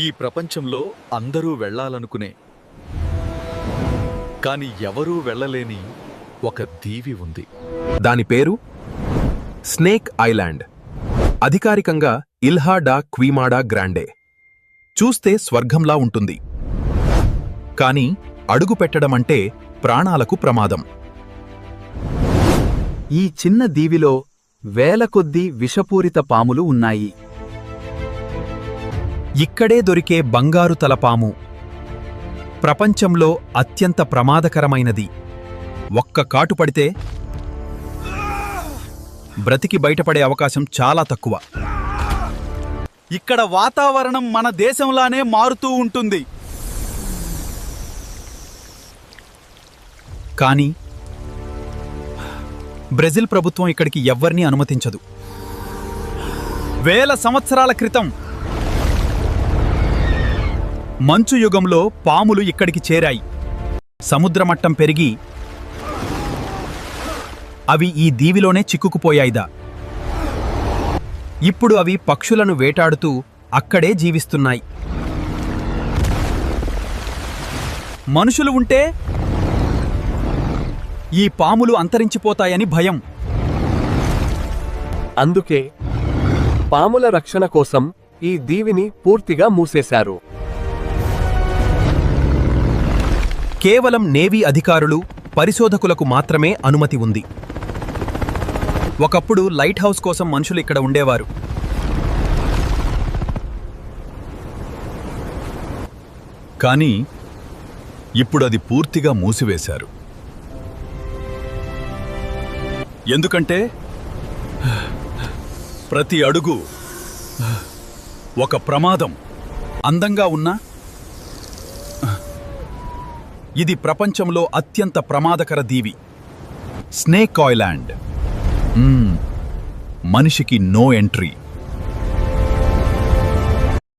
ఈ ప్రపంచంలో అందరూ వెళ్ళాలనుకునే కాని ఎవరూ వెళ్ళలేని ఒక దీవి ఉంది. దాని పేరు స్నేక్ ఐలాండ్. అధికారికంగా ఇల్హా డా క్వీమాడా గ్రాండే. చూస్తే స్వర్గంలా ఉంటుంది, కాని అడుగు పెట్టడమంటే ప్రాణాలకు ప్రమాదం. ఈ చిన్న దీవిలో వేల కొద్దీ విషపూరిత పాములు ఉన్నాయి. ఇక్కడే దొరికే బంగారు తలపాము ప్రపంచంలో అత్యంత ప్రమాదకరమైనది. ఒక్క కాటు పడితే బ్రతికి బయటపడే అవకాశం చాలా తక్కువ. ఇక్కడ వాతావరణం మన దేశంలానే మారుతూ ఉంటుంది. కానీ బ్రెజిల్ ప్రభుత్వం ఇక్కడికి ఎవ్వర్నీ అనుమతించదు. వేల సంవత్సరాల క్రితం మంచు యుగంలో పాములు ఇక్కడికి చేరాయి. సముద్రమట్టం పెరిగి అవి ఈ దీవిలోనే చిక్కుకుపోయాయిదా. ఇప్పుడు అవి పక్షులను వేటాడుతూ అక్కడే జీవిస్తున్నాయి. మనుషులు ఉంటే ఈ పాములు అంతరించిపోతాయని భయం. అందుకే పాముల రక్షణ కోసం ఈ దీవిని పూర్తిగా మూసేశారు. కేవలం నేవీ అధికారులు, పరిశోధకులకు మాత్రమే అనుమతి ఉంది. ఒకప్పుడు లైట్ హౌస్ కోసం మనుషులు ఇక్కడ ఉండేవారు. కానీ ఇప్పుడది పూర్తిగా మూసివేశారు. ఎందుకంటే ప్రతి అడుగు ఒక ప్రమాదం. అందంగా ఉన్నా ఇది ప్రపంచంలో అత్యంత ప్రమాదకర దీవి. Snake island. మనిషికి నో ఎంట్రీ.